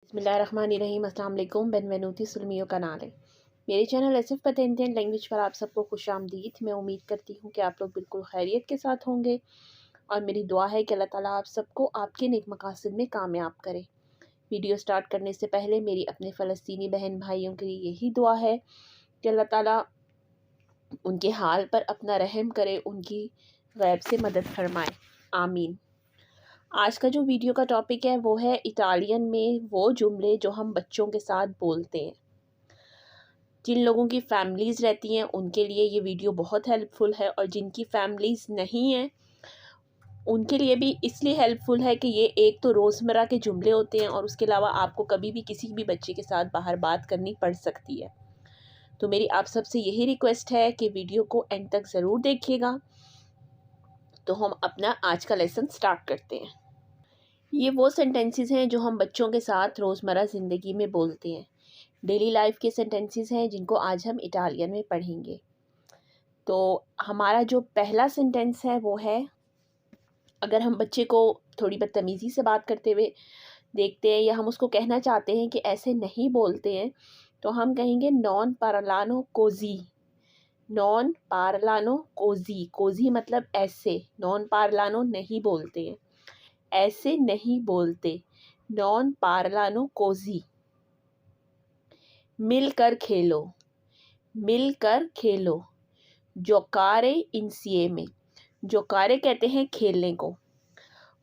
बिस्मिल्लाहिर्रहमानिर्रहीम। अस्सलाम वालेकुम। बेनवेनुती सुलमियो कनाल है मेरे चैनल एसएफ पतेंटियन लैंग्वेज पर आप सबको खुशामदीद। मैं उम्मीद करती हूँ कि आप लोग बिल्कुल खैरियत के साथ होंगे और मेरी दुआ है कि अल्लाह ताला आप सबको आपके नेक मकासद में कामयाब करे। वीडियो स्टार्ट करने से पहले मेरी अपने फ़लस्तीनी बहन भाइयों के लिए यही दुआ है कि अल्लाह ताला उनके हाल पर अपना रहम करे, उनकी गैब से मदद फरमाए, आमीन। आज का जो वीडियो का टॉपिक है वो है इटालियन में वो जुमले जो हम बच्चों के साथ बोलते हैं। जिन लोगों की फैमिलीज़ रहती हैं उनके लिए ये वीडियो बहुत हेल्पफुल है, और जिनकी फैमिलीज़ नहीं हैं उनके लिए भी इसलिए हेल्पफुल है कि ये एक तो रोज़मर्रा के जुमले होते हैं और उसके अलावा आपको कभी भी किसी भी बच्चे के साथ बाहर बात करनी पड़ सकती है। तो मेरी आप सबसे यही रिक्वेस्ट है कि वीडियो को एंड तक ज़रूर देखिएगा। तो हम अपना आज का लेसन स्टार्ट करते हैं। ये वो सेंटेंसेस हैं जो हम बच्चों के साथ रोज़मर्रा ज़िंदगी में बोलते हैं। डेली लाइफ के सेंटेंसेस हैं जिनको आज हम इटालियन में पढ़ेंगे। तो हमारा जो पहला सेंटेंस है वो है, अगर हम बच्चे को थोड़ी बदतमीज़ी से बात करते हुए देखते हैं या हम उसको कहना चाहते हैं कि ऐसे नहीं बोलते हैं, तो हम कहेंगे नॉन पार्लानो कोज़ी। नॉन पार्लानो कोज़ी, कोज़ी मतलब ऐसे, नॉन पार्लानो नहीं बोलते हैं, ऐसे नहीं बोलते, नॉन पार्लानो कोज़ी। मिलकर खेलो, मिलकर खेलो, जोकारे इंसिएमे। जोकारे कहते हैं खेलने को,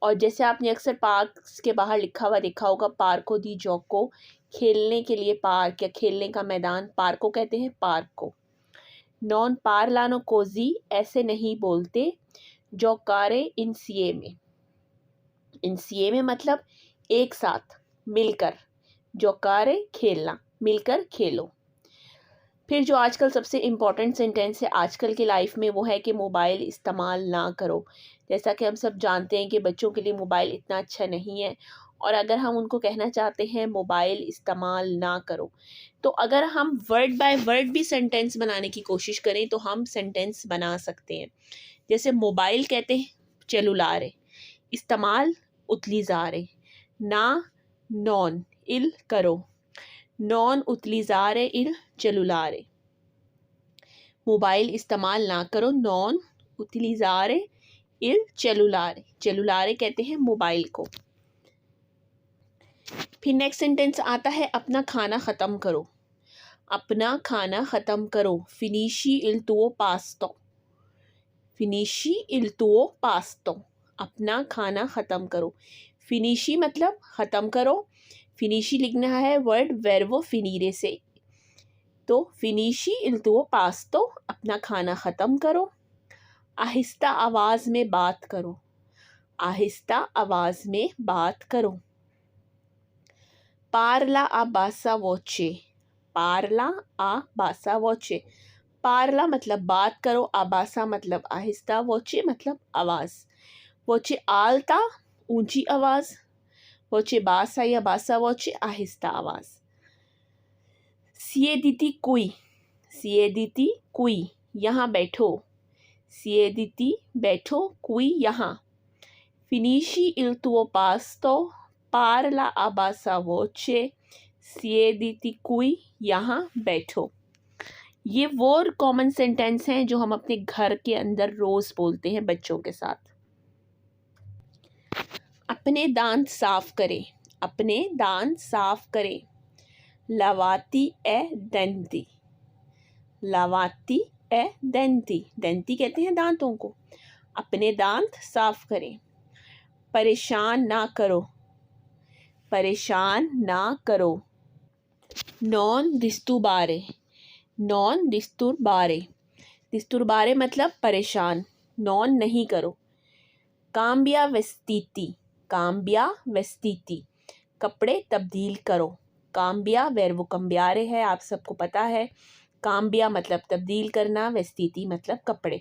और जैसे आपने अक्सर पार्क के बाहर लिखा हुआ देखा होगा, पार्को दी जोको, खेलने के लिए पार्क या खेलने का मैदान, पार्को कहते हैं पार्क को। नॉन पार्लानो कोज़ी, ऐसे नहीं बोलते, जोकारे इंसिएमे। इंसिएमे मतलब एक साथ, मिलकर, जोकारे खेलना, मिलकर खेलो। फिर जो आजकल सबसे इम्पॉर्टेंट सेंटेंस है आजकल की लाइफ में वो है कि मोबाइल इस्तेमाल ना करो। जैसा कि हम सब जानते हैं कि बच्चों के लिए मोबाइल इतना अच्छा नहीं है, और अगर हम उनको कहना चाहते हैं मोबाइल इस्तेमाल ना करो, तो अगर हम वर्ड बाय वर्ड भी सेंटेंस बनाने की कोशिश करें तो हम सेंटेंस बना सकते हैं। जैसे मोबाइल कहते हैं चेलुलारे, इस्तेमाल उतलिज़ारे, ना नॉन इल करो, नॉन उतलिज़ारे इल चेलुलारे। मोबाइल इस्तेमाल ना करो, नॉन उतलिज़ारे इल चेलुलारे। चेलुलारे कहते हैं मोबाइल को। फिर नेक्स्ट सेंटेंस आता है अपना खाना ख़त्म करो, अपना खाना ख़त्म करो, फिनिशी इल तुओ पास्तो, फिनिशी इल तुओ पास्तो, अपना खाना ख़त्म करो। फिनिशी मतलब ख़त्म करो, फिनिशी लिखना है वर्ड वर्बो फिनीरे से, तो फिनिशी इल तुओ पास्तो, अपना खाना ख़त्म करो। आहिस्ता आवाज़ में बात करो, आहिस्ता आवाज़ में बात करो। पार्ला आ बासा वोचे, पार्ला आ बासा वोचे, पार्ला मतलब बात करो, आबासा मतलब आहिस्ता, वोचे मतलब आवाज़। वोचे आलता ऊंची आवाज़, वोचे बासा या बासा वोचे आहिस्ता आवाज़। सिएदिती कुई, सिएदिती कुई, यहाँ बैठो, सिएदिती बैठो, कुई यहाँ। फिनिशी इल तुओ पास्तो, पार्ला आ बासा वोचे, सिएदिती कुई, यहाँ बैठो। ये वो कॉमन सेंटेंस हैं जो हम अपने घर के अंदर रोज़ बोलते हैं बच्चों के साथ। अपने दांत साफ करें, अपने दांत साफ करें, लावाती ए दंती, लावाती ए दंती, दंती कहते हैं दांतों को। अपने दांत साफ करें। परेशान ना करो, परेशान ना करो, नॉन दिस्तुबारे, नॉन दिस्तुबारे, दिस्तुबारे मतलब परेशान, नॉन नहीं करो। काम्बिया वेस्तीती, काम्बिया वेस्तीती, कपड़े तब्दील करो। काम्बिया वर्बो कम्बियारे है, आप सबको पता है। काम्बिया मतलब तब्दील करना, वेस्तीती मतलब कपड़े।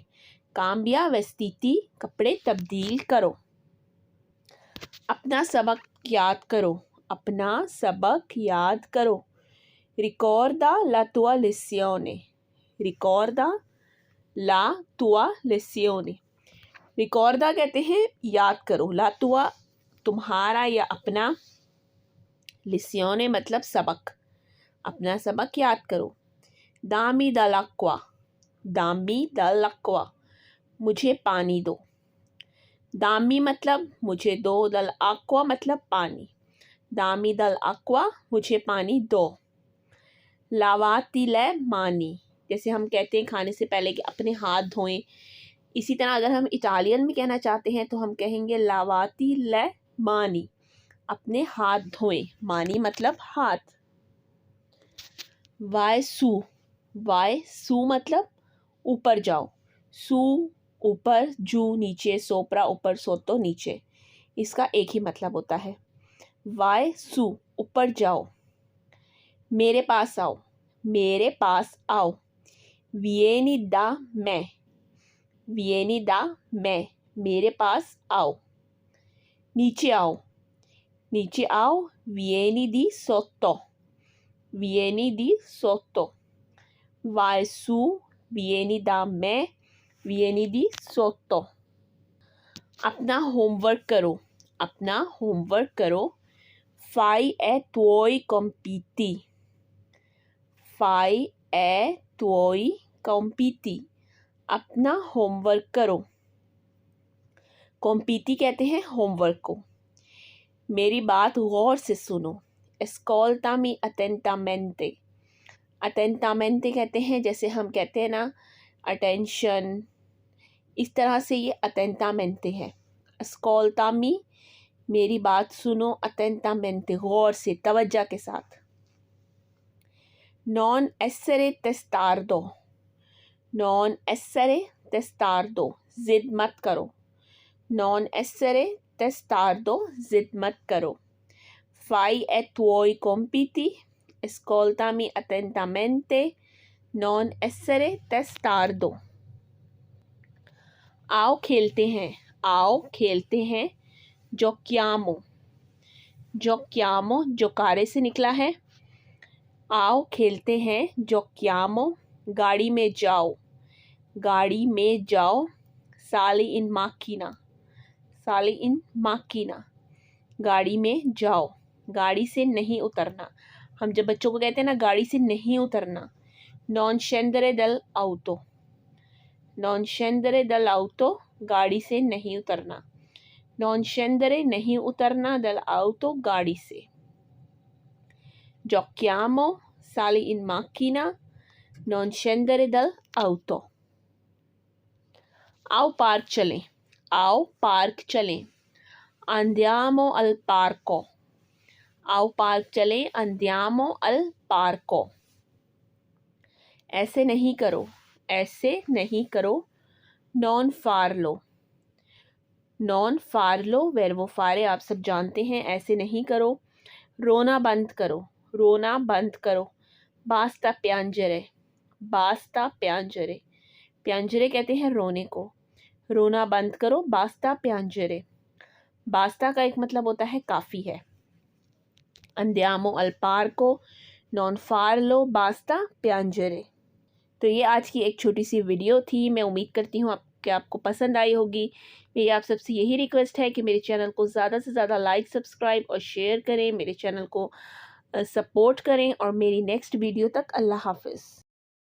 काम्बिया वेस्तीती, कपड़े तब्दील करो। अपना सबक याद करो, अपना सबक याद करो। रिकॉर्दा ला तुआ लेसियोने, रिकॉर्दा ला तुआ लेसियोने, रिकॉर्दा कहते हैं याद करो, ला तुआ तुम्हारा या अपना, लिसियोने मतलब सबक, अपना सबक याद करो। दामी दलक्वा, दामी दलक्वा, मुझे पानी दो। दामी मतलब मुझे दो, दल aqua मतलब पानी। दामी दल aqua, मुझे पानी दो। लावाती ले मानी, जैसे हम कहते हैं खाने से पहले कि अपने हाथ धोएं, इसी तरह अगर हम इटालियन में कहना चाहते हैं तो हम कहेंगे लावाती ले मानी, अपने हाथ धोएं। मानी मतलब हाथ। वाई सू मतलब ऊपर जाओ। सू ऊपर, जू नीचे, सोप्रा ऊपर, सोतो नीचे, इसका एक ही मतलब होता है। वाई सू ऊपर जाओ। मेरे पास आओ, मेरे पास आओ। विएनी दा मैं, विएनी दा मैं, मेरे पास आओ। नीचे आओ, नीचे आओ। विएनी दी सोतो, विएनी दी सोतो। वाई सू, विएनी दा मैं, विएनी दी सोतो। अपना होमवर्क करो, अपना होमवर्क करो। फाई ए तुओई कॉम्पीटी, फाई ए तुओई कॉम्पीटी, अपना होमवर्क करो। कॉम्पीटी कहते हैं होमवर्क को। मेरी बात गौर से सुनो। एस्कोल्टामी अटेंटामेंटे, अटेंटामेंटे कहते हैं, जैसे हम कहते हैं ना अटेंशन, इस तरह से ये अटेंटामेंटे है। एस्कोल्टामी, मेरी बात सुनो। अटेंटामेंटे, गौर से, तवज्जो के साथ। नॉन एसेरे टेस्टार्डो, नॉन एसेरे टेस्टार्डो, जिद मत करो। नॉन एसेरे टेस्टार्डो, जिद मत करो। फाई ए तुoi compiti, ascoltami attentamente, non essere testardo। आओ खेलते हैं, आओ खेलते हैं। जोक्यामो, जोक्यामो जोकारे से निकला है। आओ खेलते हैं। जोक्यामो, गाड़ी में जाओ, गाड़ी में जाओ। साली इन माकीना, साली इन माकीना, गाड़ी में जाओ। गाड़ी से नहीं उतरना, हम जब बच्चों को कहते हैं ना गाड़ी से नहीं उतरना। नॉन शेंदरे दल आउतो, नॉन शेंदरे दल आउतो, गाड़ी से नहीं उतरना। नॉन शेंदरे नहीं उतरना, दल आउतो गाड़ी से। जोक्यामो साली इन माकीना, नॉन शेंदरे दल आउतो। आओ पार्क चलें, आओ पार्क चलें। अंदियामो अल पार्को, आओ पार्क चलें। अंदियामो अल पार्को। ऐसे नहीं करो, ऐसे नहीं करो। नॉन फार्लो, नॉन फार्लो वेर्बो फारे आप सब जानते हैं। ऐसे नहीं करो। रोना बंद करो, रोना बंद करो। बास्ता प्यांजरे, बास्ता प्यांजरे, प्यांजरे कहते हैं रोने को। रोना बंद करो, बास्ता प्यांजरे। बास्ता का एक मतलब होता है काफ़ी है। अंदियामो अल पार्को, नॉन फार्लो, बास्ता प्यांजरे। तो ये आज की एक छोटी सी वीडियो थी। मैं उम्मीद करती हूँ कि आपको पसंद आई होगी। मेरी आप सबसे यही रिक्वेस्ट है कि मेरे चैनल को ज़्यादा से ज़्यादा लाइक, सब्सक्राइब और शेयर करें। मेरे चैनल को सपोर्ट करें और मेरी नेक्स्ट वीडियो तक अल्लाह हाफ़िज़।